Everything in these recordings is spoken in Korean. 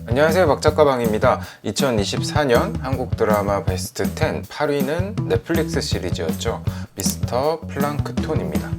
안녕하세요, 박작가방입니다. 2024년 한국 드라마 베스트 10 8위는 넷플릭스 시리즈였죠. 미스터 플랑크톤입니다.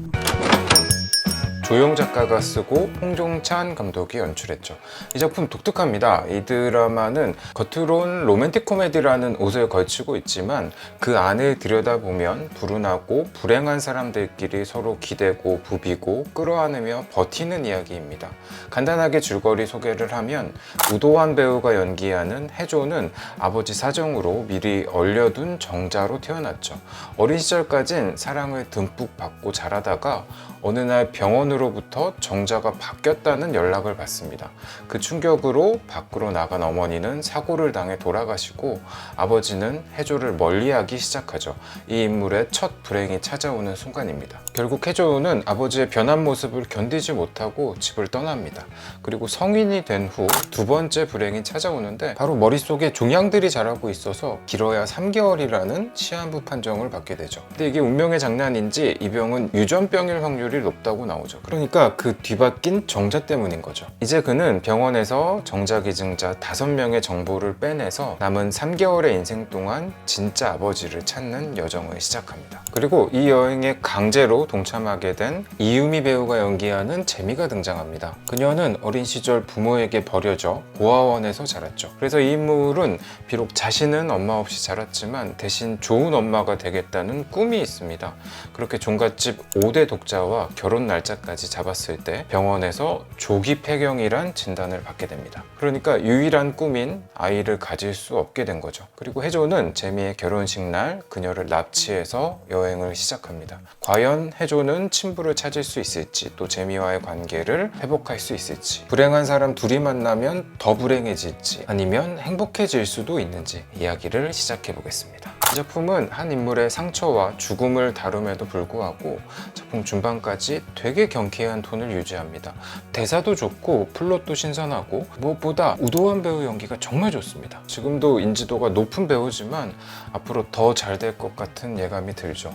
조용 작가가 쓰고 홍종찬 감독이 연출했죠. 이 작품 독특합니다. 이 드라마는 겉으론 로맨틱 코미디라는 옷을 걸치고 있지만 그 안을 들여다보면 불운하고 불행한 사람들끼리 서로 기대고 부비고 끌어안으며 버티는 이야기입니다. 간단하게 줄거리 소개를 하면 우도환 배우가 연기하는 혜조는 아버지 사정으로 미리 얼려둔 정자로 태어났죠. 어린 시절까진 사랑을 듬뿍 받고 자라다가 어느 날 병원으로부터 정자가 바뀌었다는 연락을 받습니다. 그 충격으로 밖으로 나간 어머니는 사고를 당해 돌아가시고 아버지는 혜조를 멀리하기 시작하죠. 이 인물의 첫 불행이 찾아오는 순간입니다. 결국 혜조는 아버지의 변한 모습을 견디지 못하고 집을 떠납니다. 그리고 성인이 된 후 두 번째 불행이 찾아오는데 바로 머릿속에 종양들이 자라고 있어서 길어야 3개월이라는 시한부 판정을 받게 되죠. 근데 이게 운명의 장난인지 이 병은 유전병일 확률이 높다고 나오죠. 그러니까 그 뒤바뀐 정자 때문인 거죠. 이제 그는 병원에서 정자 기증자 5명의 정보를 빼내서 남은 3개월의 인생 동안 진짜 아버지를 찾는 여정을 시작합니다. 그리고 이 여행에 강제로 동참하게 된 이유미 배우가 연기하는 재미가 등장합니다. 그녀는 어린 시절 부모에게 버려져 고아원에서 자랐죠. 그래서 이 인물은 비록 자신은 엄마 없이 자랐지만 대신 좋은 엄마가 되겠다는 꿈이 있습니다. 그렇게 종갓집 5대 독자와 결혼 날짜까지 잡았을 때 병원에서 조기 폐경이란 진단을 받게 됩니다. 그러니까 유일한 꿈인 아이를 가질 수 없게 된 거죠. 그리고 혜조는 재미의 결혼식 날 그녀를 납치해서 여행을 시작합니다. 과연 혜조는 친부를 찾을 수 있을지, 또 재미와의 관계를 회복할 수 있을지, 불행한 사람 둘이 만나면 더 불행해질지 아니면 행복해질 수도 있는지 이야기를 시작해 보겠습니다. 이 작품은 한 인물의 상처와 죽음을 다룸에도 불구하고 작품 중반까지 되게 경쾌한 톤을 유지합니다. 대사도 좋고 플롯도 신선하고 무엇보다 우도환 배우 연기가 정말 좋습니다. 지금도 인지도가 높은 배우지만 앞으로 더 잘 될 것 같은 예감이 들죠.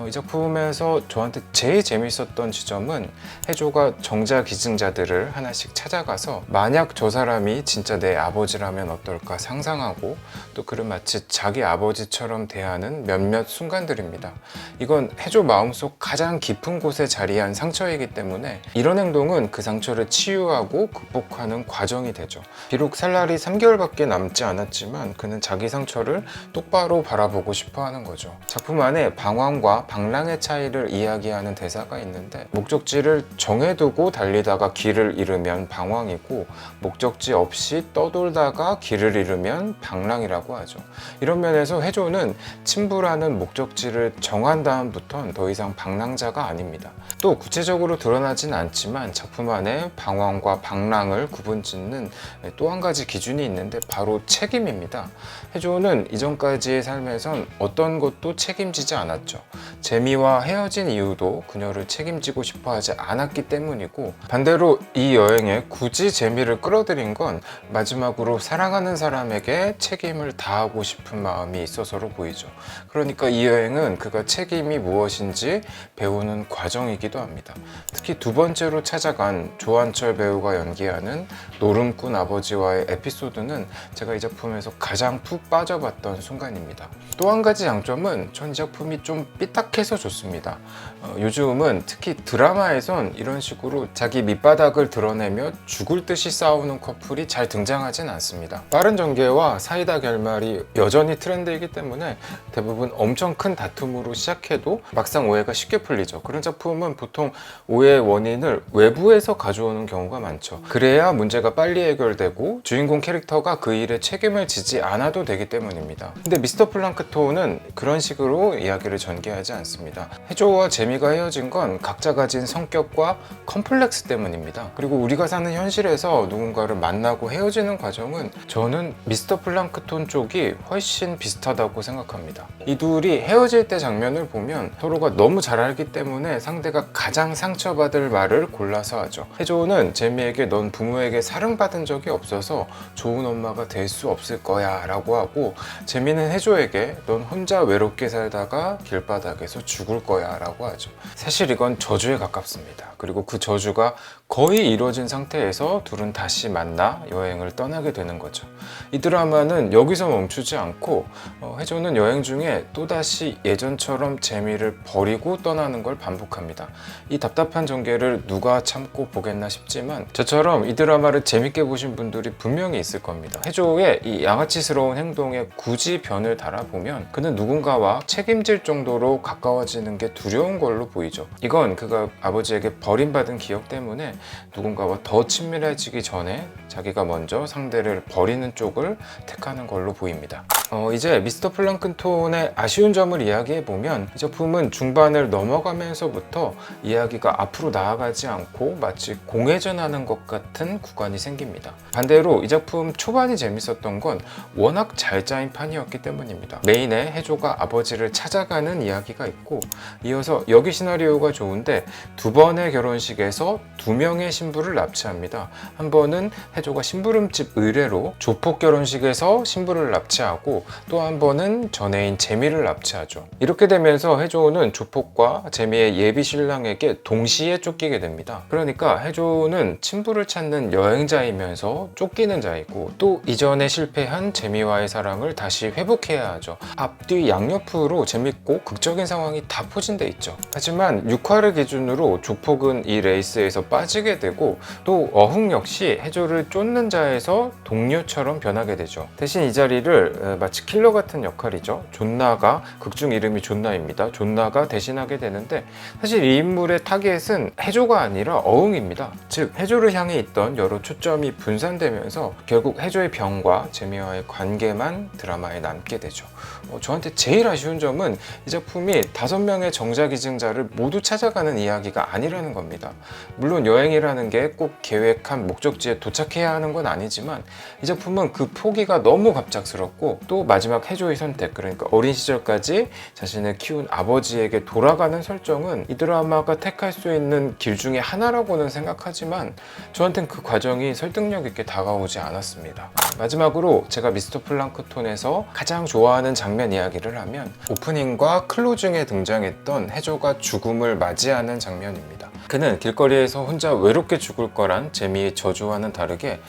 이 작품에서 저한테 제일 재밌었던 지점은 혜조가 정자 기증자들을 하나씩 찾아가서 만약 저 사람이 진짜 내 아버지라면 어떨까 상상하고 또 그를 마치 자기 아버지처럼 대하는 몇몇 순간들입니다. 이건 혜조 마음속 가장 깊은 곳에 자리한 상처이기 때문에 이런 행동은 그 상처를 치유하고 극복하는 과정이 되죠. 비록 살 날이 3개월밖에 남지 않았지만 그는 자기 상처를 똑바로 바라보고 싶어 하는 거죠. 작품 안에 방황과 방랑의 차이를 이야기하는 대사가 있는데 목적지를 정해두고 달리다가 길을 잃으면 방황이고 목적지 없이 떠돌다가 길을 잃으면 방랑이라고 하죠. 이런 면에서 혜조는 친부라는 목적지를 정한 다음부턴 더 이상 방랑자가 아닙니다. 또 구체적으로 드러나진 않지만 작품 안에 방황과 방랑을 구분짓는 또 한 가지 기준이 있는데 바로 책임입니다. 혜조는 이전까지의 삶에선 어떤 것도 책임지지 않았죠. 재미와 헤어진 이유도 그녀를 책임지고 싶어 하지 않았기 때문이고, 반대로 이 여행에 굳이 재미를 끌어들인 건 마지막으로 사랑하는 사람에게 책임을 다하고 싶은 마음이 있어서로 보이죠. 그러니까 이 여행은 그가 책임이 무엇인지 배우는 과정이기도 합니다. 특히 두 번째로 찾아간 조한철 배우가 연기하는 노름꾼 아버지와의 에피소드는 제가 이 작품에서 가장 푹 빠져봤던 순간입니다. 또 한 가지 장점은 전 이 작품이 좀 삐딱해서 좋습니다. 요즘은 특히 드라마에선 이런 식으로 자기 밑바닥을 드러내며 죽을 듯이 싸우는 커플이 잘 등장하진 않습니다. 빠른 전개와 사이다 결말이 여전히 트렌드이기 때문에 대부분 엄청 큰 다툼으로 시작해도 막상 오해가 쉽게 풀리죠. 그런 작품은 보통 오해의 원인을 외부에서 가져오는 경우가 많죠. 그래야 문제가 빨리 해결되고 주인공 캐릭터가 그 일에 책임을 지지 않아도 되기 때문입니다. 근데 미스터 플랑크톤은 그런 식으로 이야기를 전개하지 않습니다. 혜조와 재미가 헤어진 건 각자 가진 성격과 컴플렉스 때문입니다. 그리고 우리가 사는 현실에서 누군가를 만나고 헤어지는 과정은 저는 미스터 플랑크톤 쪽이 훨씬 비슷하다고 생각합니다. 이 둘이 헤어질 때 장면을 보면 서로가 너무 잘 알기 때문에 상대가 가장 상처받을 말을 골라서 하죠. 혜조는 재미에게 넌 부모에게 사랑받은 적이 없어서 좋은 엄마가 될 수 없을 거야 라고 하고, 재미는 혜조에게 넌 혼자 외롭게 살다가 길바닥에서 죽을 거야 라고 하죠. 사실 이건 저주에 가깝습니다. 그리고 그 저주가 거의 이루어진 상태에서 둘은 다시 만나 여행을 떠나게 되는 거죠. 이 드라마는 여기서 멈추지 않고 해조는 여행 중에 또다시 예전처럼 재미를 버리고 떠나는 걸 반복합니다. 이 답답한 전개를 누가 참고 보겠나 싶지만 저처럼 이 드라마를 재밌게 보신 분들이 분명히 있을 겁니다. 해조의 이 양아치스러운 행동에 굳이 변을 달아보면 그는 누군가와 책임질 정도로 가까워지는 게 두려운 걸로 보이죠. 이건 그가 아버지에게 버림받은 기억 때문에 누군가와 더 친밀해지기 전에 자기가 먼저 상대를 버리는 쪽을 택하는 걸로 보입니다. 이제 미스터 플랑크톤의 아쉬운 점을 이야기해보면 이 작품은 중반을 넘어가면서부터 이야기가 앞으로 나아가지 않고 마치 공회전하는 것 같은 구간이 생깁니다. 반대로 이 작품 초반이 재밌었던 건 워낙 잘 짜인 판이었기 때문입니다. 메인에 해조가 아버지를 찾아가는 이야기가 있고 이어서 여기 시나리오가 좋은데 두 번의 결혼식에서 두 명의 신부를 납치합니다. 한 번은 해조가 심부름집 의뢰로 조폭 결혼식에서 신부를 납치하고 또 한 번은 전애인 재미를 납치하죠. 이렇게 되면서 해조는 조폭과 재미의 예비 신랑에게 동시에 쫓기게 됩니다. 그러니까 해조는 친부를 찾는 여행자이면서 쫓기는 자이고 또 이전에 실패한 재미와의 사랑을 다시 회복해야 하죠. 앞뒤 양옆으로 재밌고 극적인 상황이 다 포진돼 있죠. 하지만 6화를 기준으로 조폭은 이 레이스에서 빠지게 되고 또 어흥 역시 해조를 쫓는 자에서 동료처럼 변하게 되죠. 대신 이 자리를 마치 킬러 같은 역할이죠. 존나가, 극중 이름이 존나입니다. 존나가 대신하게 되는데 사실 이 인물의 타겟은 해조가 아니라 어흥입니다. 즉 해조를 향해 있던 여러 초점이 분산되면서 결국 해조의 병과 재미와의 관계만 드라마에 남게 되죠. 저한테 제일 아쉬운 점은 이 작품이 5명의 정자기증자를 모두 찾아가는 이야기가 아니라는 겁니다. 물론 여행이라는 게 꼭 계획한 목적지에 도착해야 하는 건 아니지만 이 작품은 그 포기가 너무 갑작스럽고 또 마지막 해조의 선택, 그러니까 어린 시절까지 자신을 키운 아버지에게 돌아가는 설정은 이 드라마가 택할 수 있는 길 중에 하나라고는 생각하지만 저한텐 그 과정이 설득력 있게 다가오지 않았습니다. 마지막으로 제가 미스터 플랑크톤에서 가장 좋아하는 장면 이야기를 하면 오프닝과 클로징에 등장했던 해조가 죽음을 맞이하는 장면입니다. 그는 길거리에서 혼자 외롭게 죽을 거란 재미의 저주와는 다르게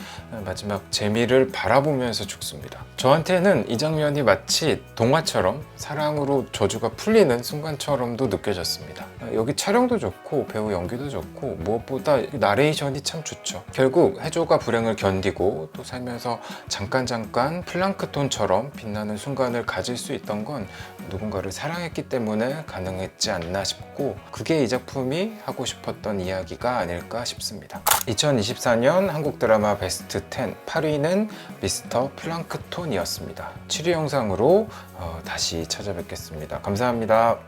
마지막 재미를 바라보면서 죽습니다. 저한테는 이 장면이 마치 동화처럼 사랑으로 저주가 풀리는 순간처럼도 느껴졌습니다. 여기 촬영도 좋고 배우 연기도 좋고 무엇보다 나레이션이 참 좋죠. 결국 해조가 불행을 견디고 또 살면서 잠깐 플랑크톤처럼 빛나는 순간을 가질 수 있던 건 누군가를 사랑했기 때문에 가능했지 않나 싶고 그게 이 작품이 하고 싶었던 이야기가 아닐까 싶습니다. 2024년 한국 드라마 베스트 10 8위는 미스터 플랑크톤이었습니다. 7위 영상으로 다시 찾아뵙겠습니다. 감사합니다.